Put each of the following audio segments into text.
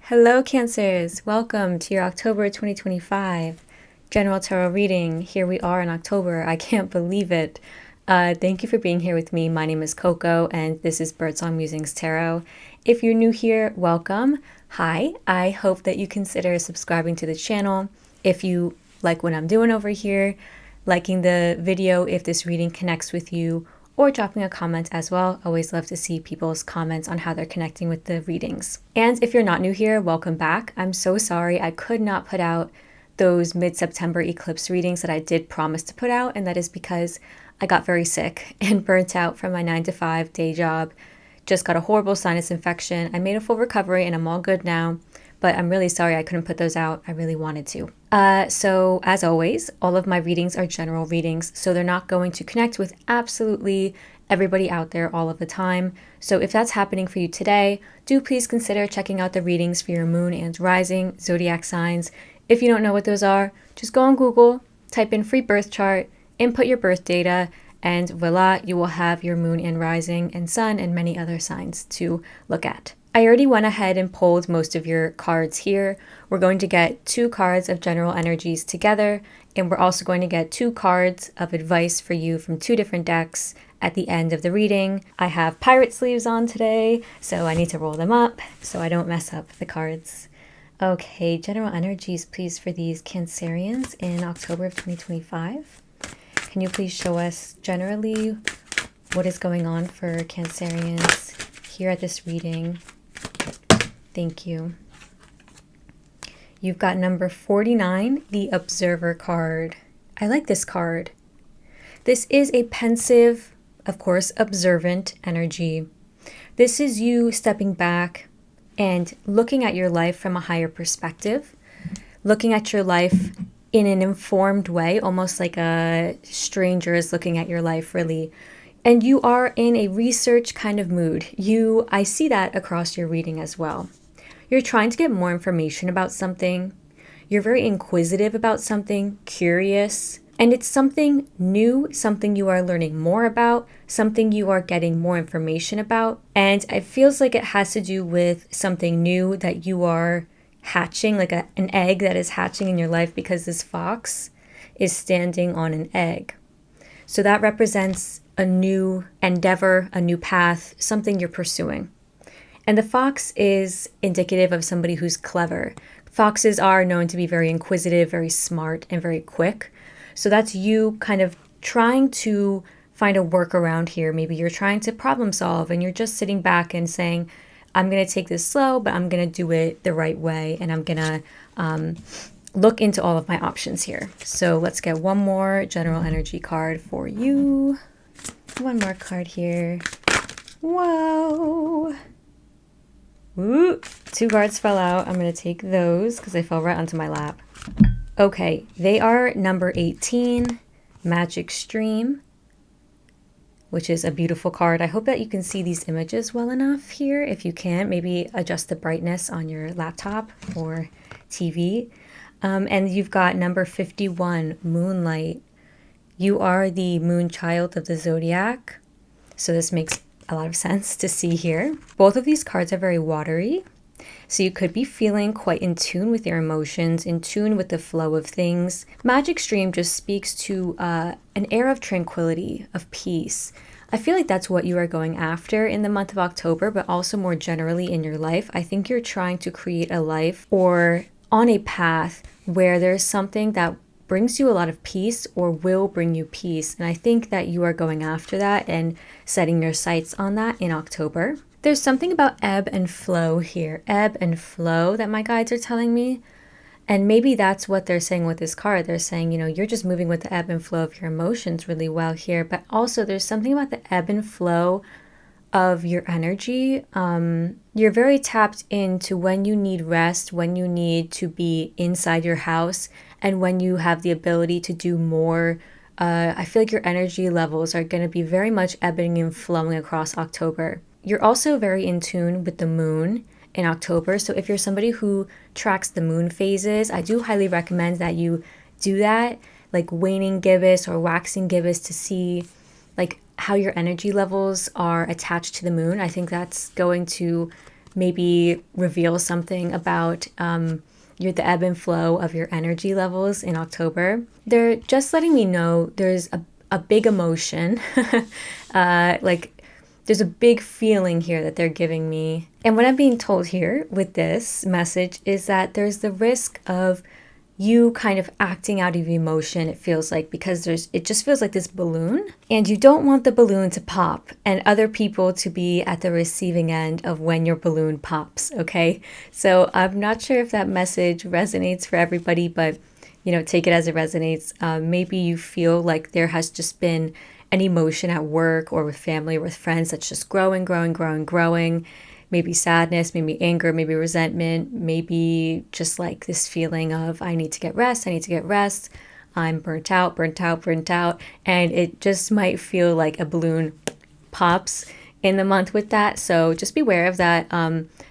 Hello, Cancers! Welcome to your October 2025 General Tarot reading. Here we are in October. I can't believe it. Thank you for being here with me. My name is Coco, and this is Birdsong Musings Tarot. If you're new here, welcome. Hi. I hope that you consider subscribing to the channel if you like what I'm doing over here, liking the video if this reading connects with you, or dropping a comment as well. Always love to see people's comments on how they're connecting with the readings. And if you're not new here, welcome back. I'm so sorry I could not put out those mid-September eclipse readings that I did promise to put out, and that is because I got very sick and burnt out from my 9-to-5 day job. Just got a horrible sinus infection. I made a full recovery and I'm all good now, but I'm really sorry I couldn't put those out. I really wanted to. So as always, all of my readings are general readings, so they're not going to connect with absolutely everybody out there all of the time. So if that's happening for you today, do please consider checking out the readings for your moon and rising zodiac signs. If you don't know what those are, just go on Google, type in free birth chart, input your birth data, and voila, you will have your moon and rising and sun and many other signs to look at. I already went ahead and pulled most of your cards here. We're going to get 2 cards of general energies together, and we're also going to get 2 cards of advice for you from 2 different decks at the end of the reading. I have pirate sleeves on today, so I need to roll them up so I don't mess up the cards. Okay, general energies, please, for these Cancerians in October of 2025. Can you please show us generally what is going on for Cancerians here at this reading? Thank you. You've got number 49, the Observer card. I like this card. This is a pensive, of course, observant energy. This is you stepping back and looking at your life from a higher perspective, looking at your life in an informed way, almost like a stranger is looking at your life, really. And you are in a research kind of mood. I see that across your reading as well. You're trying to get more information about something. You're very inquisitive about something, curious, and it's something new, something you are learning more about, something you are getting more information about. And it feels like it has to do with something new that you are hatching, like an egg that is hatching in your life, because this fox is standing on an egg. So that represents a new endeavor, a new path, something you're pursuing. And the fox is indicative of somebody who's clever. Foxes are known to be very inquisitive, very smart, and very quick. So that's you kind of trying to find a workaround here. Maybe you're trying to problem solve and you're just sitting back and saying, I'm going to take this slow, but I'm going to do it the right way. And I'm going to look into all of my options here. So let's get one more general energy card for you. One more card here. Whoa. Ooh, 2 cards fell out. I'm going to take those because they fell right onto my lap. Okay, they are number 18, Magic Stream, which is a beautiful card. I hope that you can see these images well enough here. If you can, maybe adjust the brightness on your laptop or TV. And you've got number 51, Moonlight. You are the moon child of the Zodiac, so this makes a lot of sense to see here. Both of these cards are very watery, so you could be feeling quite in tune with your emotions, in tune with the flow of things. Magic Stream just speaks to an air of tranquility, of peace. I feel like that's what you are going after in the month of October, but also more generally in your life. I think you're trying to create a life or on a path where there's something that brings you a lot of peace or will bring you peace. And I think that you are going after that and setting your sights on that in October. There's something about ebb and flow here. Ebb and flow that my guides are telling me. And maybe that's what they're saying with this card. They're saying, you're just moving with the ebb and flow of your emotions really well here. But also there's something about the ebb and flow of your energy. You're very tapped into when you need rest, when you need to be inside your house, and when you have the ability to do more. I feel like your energy levels are going to be very much ebbing and flowing across October. You're also very in tune with the moon in October. So if you're somebody who tracks the moon phases, I do highly recommend that you do that, like waning gibbous or waxing gibbous, to see like how your energy levels are attached to the moon. I think that's going to maybe reveal something about the ebb and flow of your energy levels in October. They're just letting me know there's a big emotion, like there's a big feeling here that they're giving me. And what I'm being told here with this message is that there's the risk of you kind of acting out of emotion, it feels like, because it just feels like this balloon, and you don't want the balloon to pop and other people to be at the receiving end of when your balloon pops, okay? So I'm not sure if that message resonates for everybody, but take it as it resonates. Maybe you feel like there has just been an emotion at work or with family or with friends that's just growing. Maybe sadness, maybe anger, maybe resentment, maybe just like this feeling of I need to get rest. I'm burnt out. And it just might feel like a balloon pops in the month with that. So just be aware of that.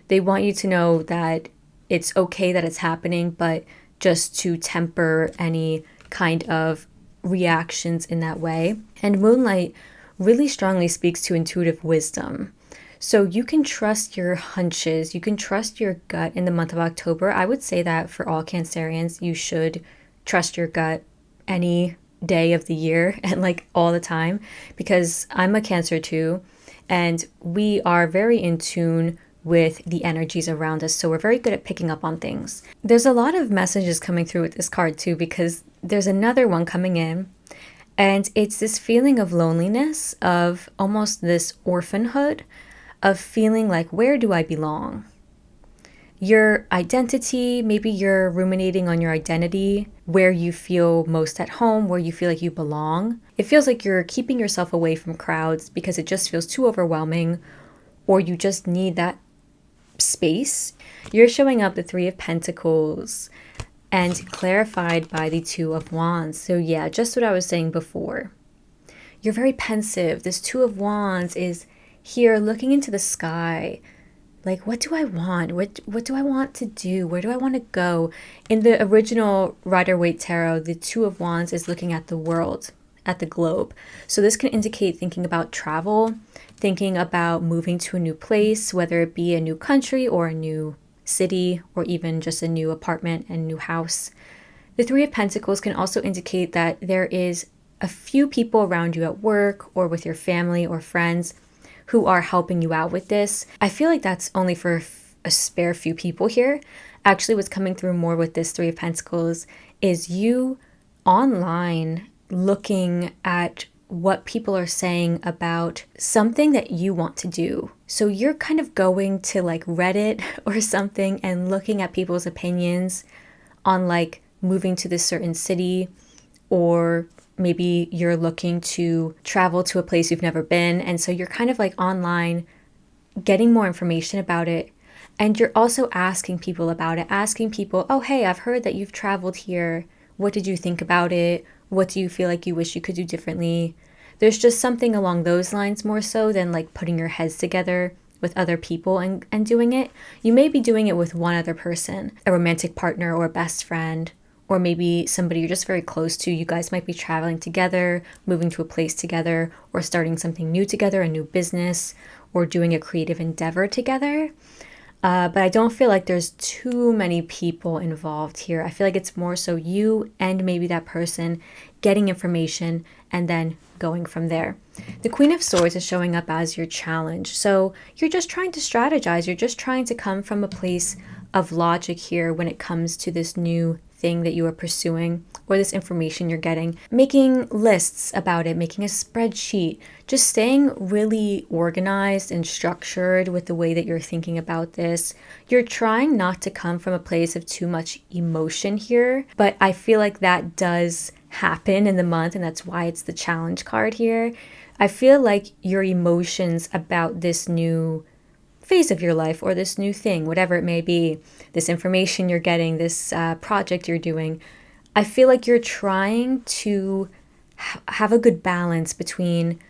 They want you to know that it's okay that it's happening, but just to temper any kind of reactions in that way. And moonlight really strongly speaks to intuitive wisdom. So you can trust your hunches, you can trust your gut in the month of October. I would say that for all Cancerians, you should trust your gut any day of the year and like all the time, because I'm a Cancer too, and we are very in tune with the energies around us. So we're very good at picking up on things. There's a lot of messages coming through with this card too, because there's another one coming in, and it's this feeling of loneliness, of almost this orphanhood, of feeling like, where do I belong? Your identity, maybe you're ruminating on your identity, where you feel most at home, where you feel like you belong. It feels like you're keeping yourself away from crowds because it just feels too overwhelming, or you just need that space. You're showing up the Three of Pentacles and clarified by the Two of Wands. So yeah, just what I was saying before. You're very pensive. This Two of Wands is here looking into the sky, like, what do I want? What do I want to do? Where do I want to go? In the original Rider-Waite Tarot, the Two of Wands is looking at the world, at the globe. So this can indicate thinking about travel, thinking about moving to a new place, whether it be a new country or a new city, or even just a new apartment and new house. The Three of Pentacles can also indicate that there is a few people around you at work or with your family or friends who are helping you out with this. I feel like that's only for a spare few people here. Actually, what's coming through more with this Three of Pentacles is you online looking at what people are saying about something that you want to do. So you're kind of going to like Reddit or something and looking at people's opinions on like moving to this certain city, or maybe you're looking to travel to a place you've never been. And so you're kind of like online getting more information about it. And you're also asking people about it, asking people, oh, hey, I've heard that you've traveled here. What did you think about it? What do you feel like you wish you could do differently? There's just something along those lines more so than like putting your heads together with other people and doing it. You may be doing it with one other person, a romantic partner or a best friend, or maybe somebody you're just very close to. You guys might be traveling together, moving to a place together, or starting something new together, a new business, or doing a creative endeavor together. But I don't feel like there's too many people involved here. I feel like it's more so you and maybe that person getting information and then going from there. The Queen of Swords is showing up as your challenge. So you're just trying to strategize. You're just trying to come from a place of logic here when it comes to this new thing that you are pursuing, or this information you're getting, making lists about it, making a spreadsheet, just staying really organized and structured with the way that you're thinking about this. You're trying not to come from a place of too much emotion here, but I feel like that does happen in the month, and that's why it's the challenge card here. I feel like your emotions about this new phase of your life, or this new thing, whatever it may be, this information you're getting, this project you're doing, I feel like you're trying to have a good balance between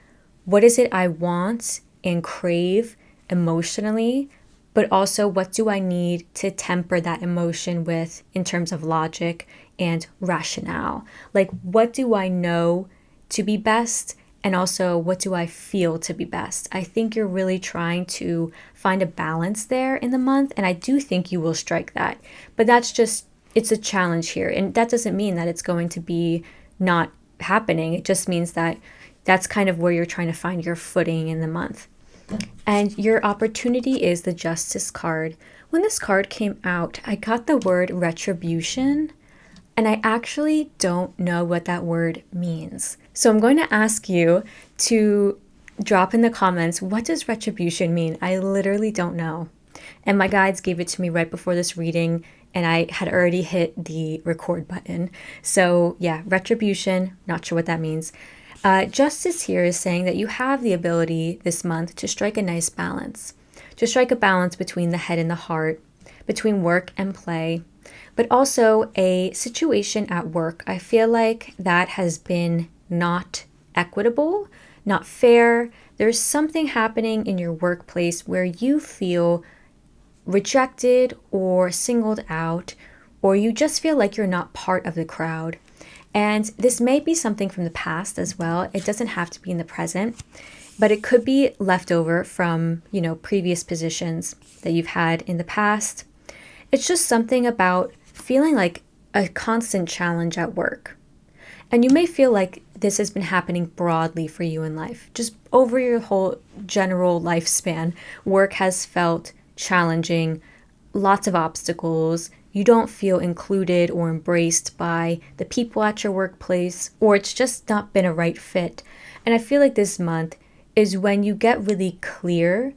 what is it I want and crave emotionally, but also what do I need to temper that emotion with in terms of logic and rationale. Like, what do I know to be best, and also what do I feel to be best. I think you're really trying to find a balance there in the month, and I do think you will strike that. But that's just, it's a challenge here, and that doesn't mean that it's going to be not happening. It just means that that's kind of where you're trying to find your footing in the month. And your opportunity is the Justice card. When this card came out, I got the word retribution, and I actually don't know what that word means. So I'm going to ask you to drop in the comments, what does retribution mean? I literally don't know. And my guides gave it to me right before this reading, and I had already hit the record button. So yeah, retribution, not sure what that means. Justice here is saying that you have the ability this month to strike a nice balance, to strike a balance between the head and the heart, between work and play, but also a situation at work. I feel like that has been not equitable, not fair. There's something happening in your workplace where you feel rejected or singled out, or you just feel like you're not part of the crowd. And this may be something from the past as well. It doesn't have to be in the present, but it could be leftover from, previous positions that you've had in the past. It's just something about feeling like a constant challenge at work. And you may feel like this has been happening broadly for you in life. Just over your whole general lifespan, work has felt challenging, lots of obstacles. You don't feel included or embraced by the people at your workplace, or it's just not been a right fit. And I feel like this month is when you get really clear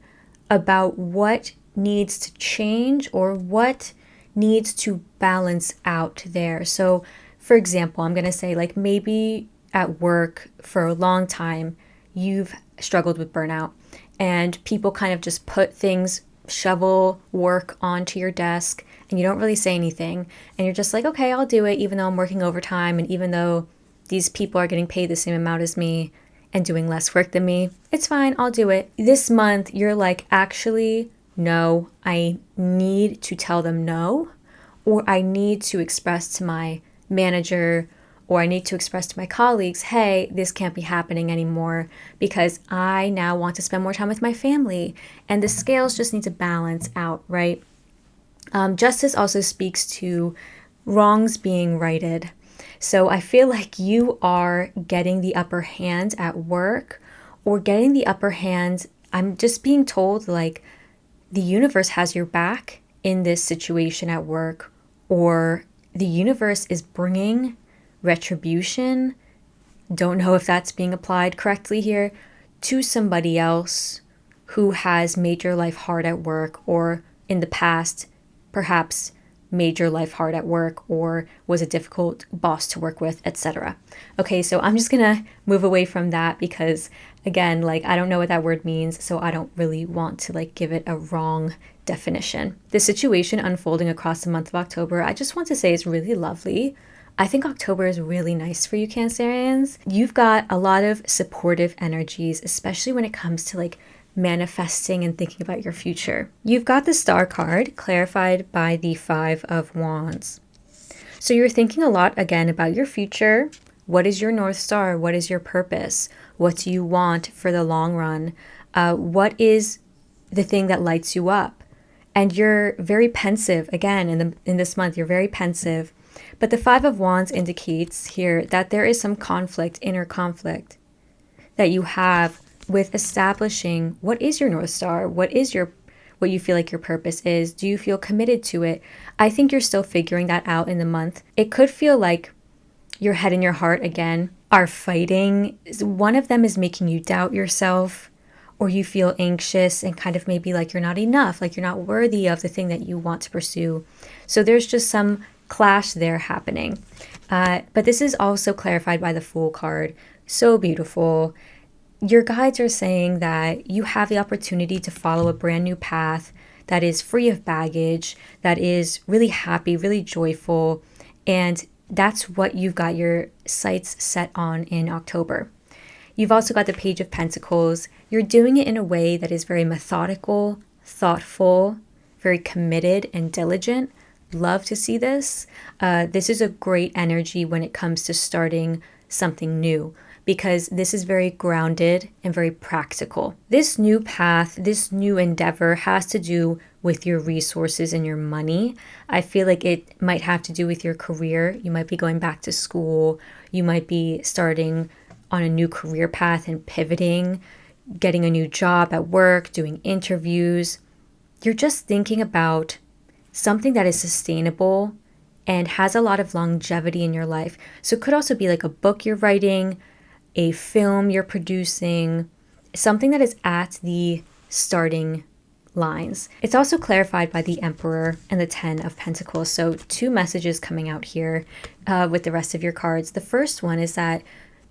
about what needs to change or what needs to balance out there. So, for example, I'm going to say like maybe at work for a long time, you've struggled with burnout and people kind of just put things, shovel work onto your desk, and you don't really say anything, and you're just like, okay, I'll do it even though I'm working overtime, and even though these people are getting paid the same amount as me and doing less work than me, it's fine, I'll do it. This month you're like, actually no, I need to tell them no, or I need to express to my manager, or I need to express to my colleagues, hey, this can't be happening anymore because I now want to spend more time with my family, and the scales just need to balance out, right? Justice also speaks to wrongs being righted. So I feel like you are getting the upper hand at work, or getting the upper hand. I'm just being told like the universe has your back in this situation at work, or the universe is bringing retribution. Don't know if that's being applied correctly here, to somebody else who has made your life hard at work, or in the past perhaps made your life hard at work, or was a difficult boss to work with, etc. Okay, so I'm just gonna move away from that because again, like I don't know what that word means, so I don't really want to like give it a wrong definition. The situation unfolding across the month of October, I just want to say is really lovely. I think October is really nice for you Cancerians. You've got a lot of supportive energies, especially when it comes to like manifesting and thinking about your future. You've got the Star card clarified by the Five of Wands. So you're thinking a lot again about your future. What is your North Star? What is your purpose? What do you want for the long run? What is the thing that lights you up? And you're very pensive again in this month. You're very pensive. But the Five of Wands indicates here that there is some conflict, inner conflict that you have with establishing what is your North Star, what you feel like your purpose is. Do you feel committed to it? I think you're still figuring that out in the month. It could feel like your head and your heart again are fighting. One of them is making you doubt yourself, or you feel anxious and kind of maybe like you're not enough, like you're not worthy of the thing that you want to pursue. So there's just some clash there happening. But this is also clarified by the Fool card. So beautiful. Your guides are saying that you have the opportunity to follow a brand new path that is free of baggage, that is really happy, really joyful, and that's what you've got your sights set on in October. You've also got the Page of Pentacles. You're doing it in a way that is very methodical, thoughtful, very committed and diligent. Love to see this. This is a great energy when it comes to starting something new, because this is very grounded and very practical. This new path, this new endeavor has to do with your resources and your money. I feel like it might have to do with your career. You might be going back to school. You might be starting on a new career path and pivoting, getting a new job at work, doing interviews. You're just thinking about something that is sustainable and has a lot of longevity in your life. So it could also be like a book you're writing, a film you're producing, something that is at the starting lines. It's also clarified by the Emperor and the Ten of Pentacles. So two messages coming out here with the rest of your cards. The first one is that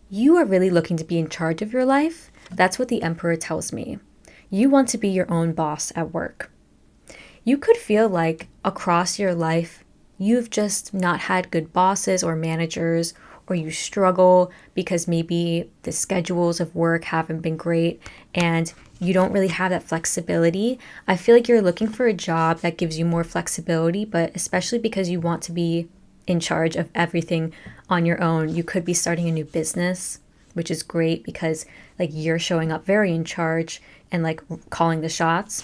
you are really looking to be in charge of your life. That's what the Emperor tells me. You want to be your own boss at work. You could feel like across your life, you've just not had good bosses or managers, or you struggle because maybe the schedules of work haven't been great and you don't really have that flexibility. I feel like you're looking for a job that gives you more flexibility, but especially because you want to be in charge of everything on your own. You could be starting a new business, which is great because like you're showing up very in charge and like calling the shots.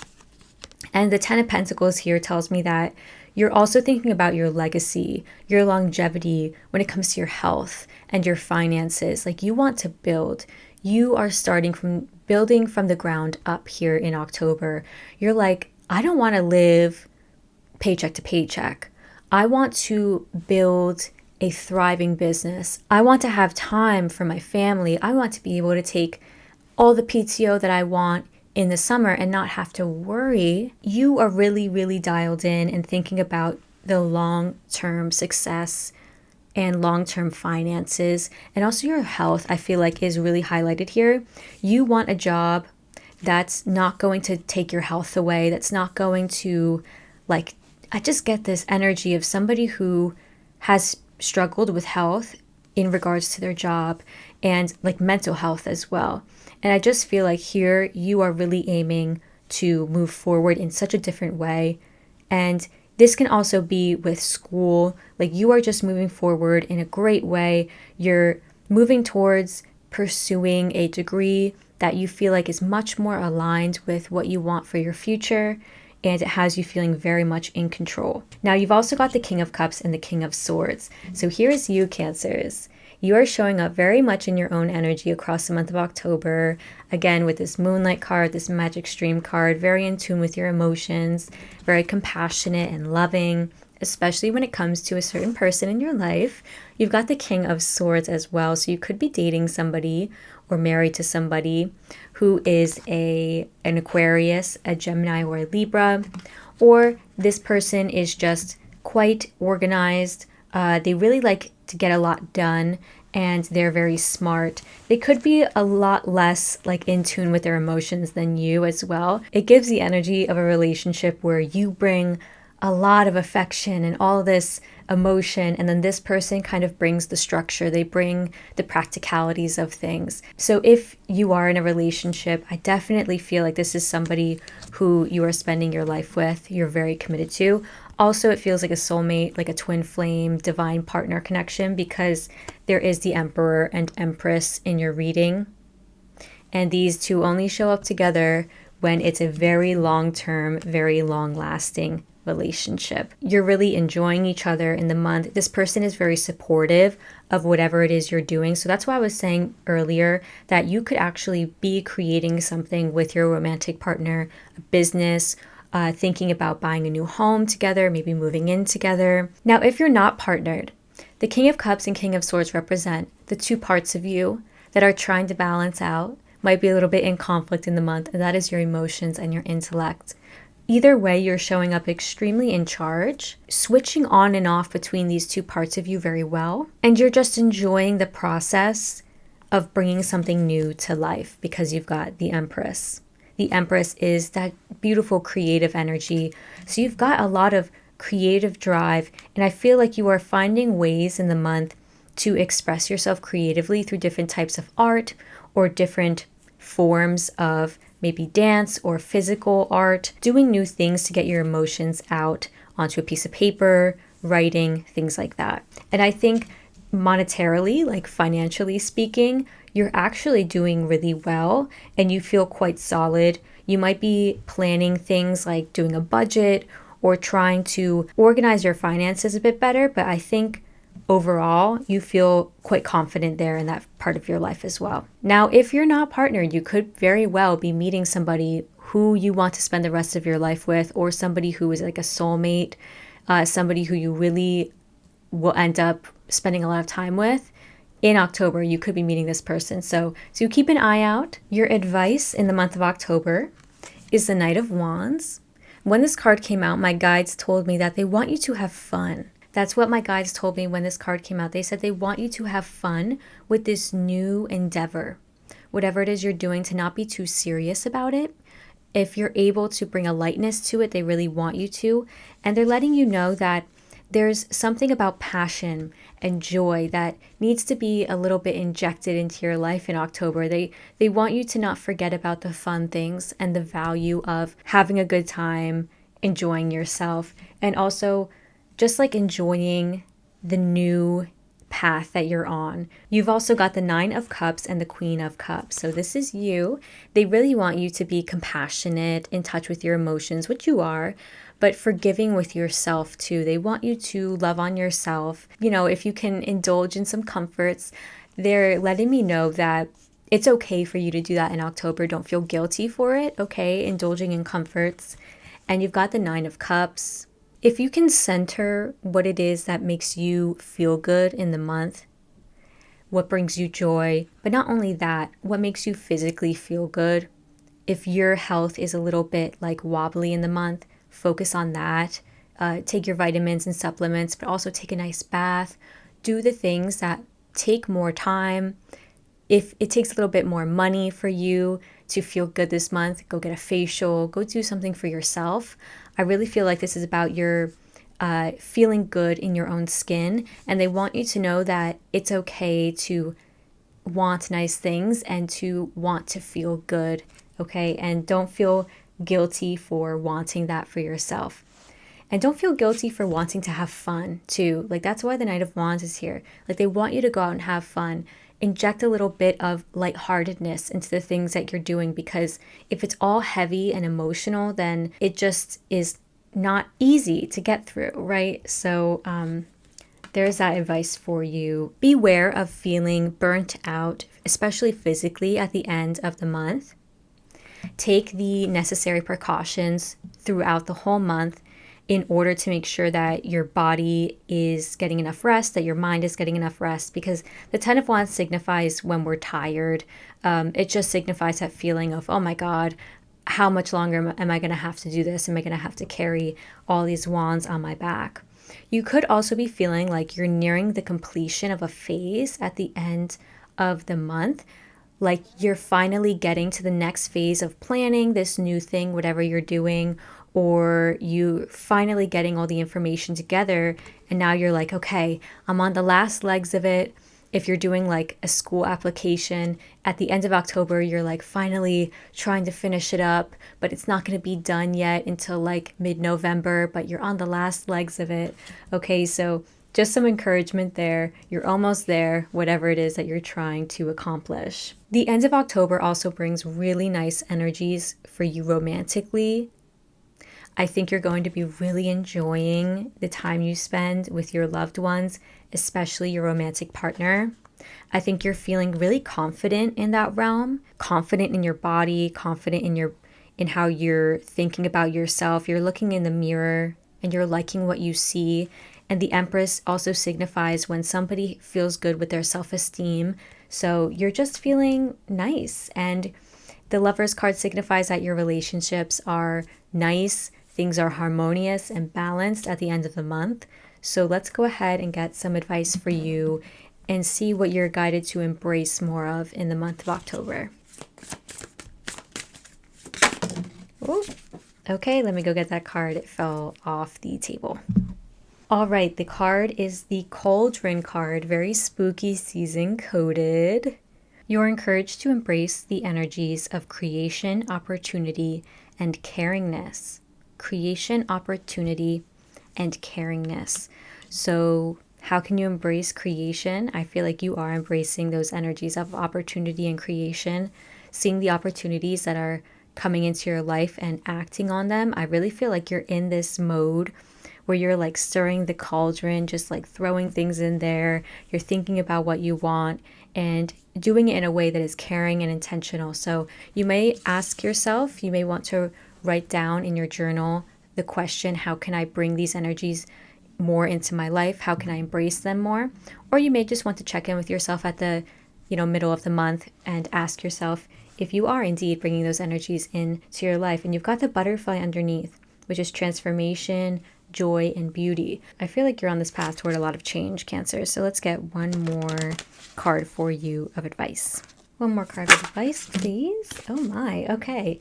And the Ten of Pentacles here tells me that you're also thinking about your legacy, your longevity when it comes to your health and your finances. Like you want to build. You are starting from building from the ground up here in October. You're like, I don't want to live paycheck to paycheck. I want to build a thriving business. I want to have time for my family. I want to be able to take all the PTO that I want in the summer and not have to worry. You are really, really dialed in and thinking about the long-term success and long-term finances, and also your health, I feel like is really highlighted here. You want a job that's not going to take your health away, that's not going to, like, I just get this energy of somebody who has struggled with health in regards to their job and like mental health as well. And I just feel like here you are really aiming to move forward in such a different way. And this can also be with school. Like you are just moving forward in a great way. You're moving towards pursuing a degree that you feel like is much more aligned with what you want for your future. And it has you feeling very much in control. Now you've also got the King of Cups and the King of Swords. So here's you, Cancers. You are showing up very much in your own energy across the month of October. Again, with this Moonlight card, this Magic Stream card, very in tune with your emotions, very compassionate and loving, especially when it comes to a certain person in your life. You've got the King of Swords as well. So you could be dating somebody or married to somebody who is an Aquarius, a Gemini, or a Libra, or this person is just quite organized. They really like to get a lot done and they're very smart. They could be a lot less like in tune with their emotions than you as well. It gives the energy of a relationship where you bring a lot of affection and all this emotion, and then this person kind of brings the structure. They bring the practicalities of things. So if you are in a relationship, I definitely feel like this is somebody who you are spending your life with, you're very committed to. Also, it feels like a soulmate, like a twin flame, divine partner connection, because there is the Emperor and Empress in your reading. And these two only show up together when it's a very long-term, very long-lasting relationship. You're really enjoying each other in the month. This person is very supportive of whatever it is you're doing. So that's why I was saying earlier that you could actually be creating something with your romantic partner, a business, thinking about buying a new home together, maybe moving in together. Now, if you're not partnered, the King of Cups and King of Swords represent the two parts of you that are trying to balance out, might be a little bit in conflict in the month, and that is your emotions and your intellect. Either way, you're showing up extremely in charge, switching on and off between these two parts of you very well, and you're just enjoying the process of bringing something new to life because you've got the Empress. The Empress is that beautiful creative energy. So you've got a lot of creative drive, and I feel like you are finding ways in the month to express yourself creatively through different types of art or different forms of maybe dance or physical art, doing new things to get your emotions out onto a piece of paper, writing, things like that. And I think monetarily, like financially speaking, you're actually doing really well and you feel quite solid. You might be planning things like doing a budget or trying to organize your finances a bit better, but I think overall you feel quite confident there in that part of your life as well. Now, if you're not partnered, you could very well be meeting somebody who you want to spend the rest of your life with, or somebody who is like a soulmate, somebody who you really will end up spending a lot of time with. In October, you could be meeting this person. So keep an eye out. Your advice in the month of October is the Knight of Wands. When this card came out, my guides told me that they want you to have fun. That's what my guides told me when this card came out. They said they want you to have fun with this new endeavor. Whatever it is you're doing, to not be too serious about it. If you're able to bring a lightness to it, they really want you to. And they're letting you know that there's something about passion and joy that needs to be a little bit injected into your life in October. They want you to not forget about the fun things and the value of having a good time, enjoying yourself, and also just like enjoying the new path that you're on. You've also got the Nine of Cups and the Queen of Cups. So this is you. They really want you to be compassionate, in touch with your emotions, which you are, but forgiving with yourself too. They want you to love on yourself. You know, if you can indulge in some comforts, they're letting me know that it's okay for you to do that in October. Don't feel guilty for it, okay? Indulging in comforts. And you've got the Nine of Cups. If you can center what it is that makes you feel good in the month, what brings you joy, but not only that, what makes you physically feel good. If your health is a little bit like wobbly in the month, focus on that. Take your vitamins and supplements, but also take a nice bath. Do the things that take more time. If it takes a little bit more money for you to feel good this month, go get a facial, go do something for yourself. I really feel like this is about your feeling good in your own skin, and they want you to know that it's okay to want nice things and to want to feel good, okay? And don't feel guilty for wanting that for yourself. And don't feel guilty for wanting to have fun too. Like, that's why the Knight of Wands is here. Like, they want you to go out and have fun. Inject a little bit of lightheartedness into the things that you're doing, because if it's all heavy and emotional, then it just is not easy to get through, right? So there's that advice for you. Beware of feeling burnt out, especially physically at the end of the month. Take the necessary precautions throughout the whole month in order to make sure that your body is getting enough rest, that your mind is getting enough rest, because the Ten of Wands signifies when we're tired. It just signifies that feeling of, oh my God, how much longer am I going to have to do this? Am I going to have to carry all these wands on my back? You could also be feeling like you're nearing the completion of a phase at the end of the month. Like you're finally getting to the next phase of planning this new thing, whatever you're doing, or you finally getting all the information together. And now you're like, okay, I'm on the last legs of it. If you're doing like a school application at the end of October, you're like finally trying to finish it up, but it's not going to be done yet until like mid-November, but you're on the last legs of it. Okay, so just some encouragement there. You're almost there, whatever it is that you're trying to accomplish. The end of October also brings really nice energies for you romantically. I think you're going to be really enjoying the time you spend with your loved ones, especially your romantic partner. I think you're feeling really confident in that realm, confident in your body, confident in how you're thinking about yourself. You're looking in the mirror and you're liking what you see. And the Empress also signifies when somebody feels good with their self-esteem. So you're just feeling nice. And the Lover's card signifies that your relationships are nice, things are harmonious and balanced at the end of the month. So let's go ahead and get some advice for you and see what you're guided to embrace more of in the month of October. Ooh. Okay, let me go get that card. It fell off the table. All right, the card is the Cauldron card, very spooky season coded. You're encouraged to embrace the energies of creation, opportunity, and caringness. Creation, opportunity, and caringness. So How can you embrace creation? I feel like you are embracing those energies of opportunity and creation, seeing the opportunities that are coming into your life and acting on them. I really feel like you're in this mode where you're like stirring the cauldron, just like throwing things in there. You're thinking about what you want and doing it in a way that is caring and intentional. So you may ask yourself, you may want to write down in your journal the question, how can I bring these energies more into my life? How can I embrace them more? Or you may just want to check in with yourself at the, middle of the month and ask yourself if you are indeed bringing those energies into your life. And you've got the butterfly underneath, which is transformation, joy, and beauty. I feel like you're on this path toward a lot of change, Cancer. So let's get one more card for you of advice. One more card of advice, please. Oh my, okay.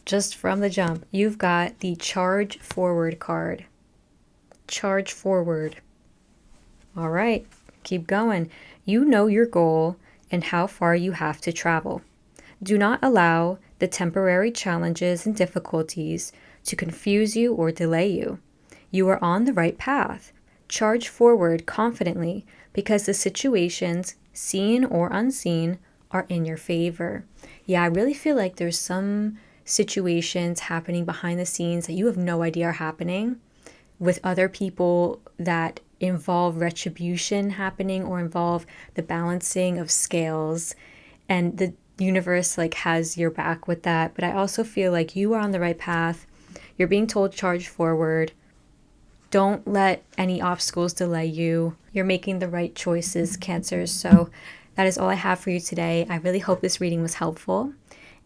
Just from the jump, you've got the Charge Forward card. Charge forward. All right, keep going. You know your goal and how far you have to travel. Do not allow the temporary challenges and difficulties to confuse you or delay you. You are on the right path. Charge forward confidently because the situations, seen or unseen, are in your favor. Yeah, I really feel like there's some situations happening behind the scenes that you have no idea are happening with other people that involve retribution happening or involve the balancing of scales, and the universe like has your back with that. But I also feel like you are on the right path. You're being told charge forward. Don't let any obstacles delay you. You're making the right choices, Cancers. So that is all I have for you today. I really hope this reading was helpful.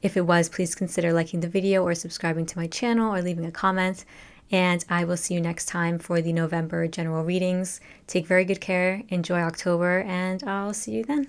If it was, please consider liking the video or subscribing to my channel or leaving a comment. And I will see you next time for the November general readings. Take very good care, enjoy October, and I'll see you then.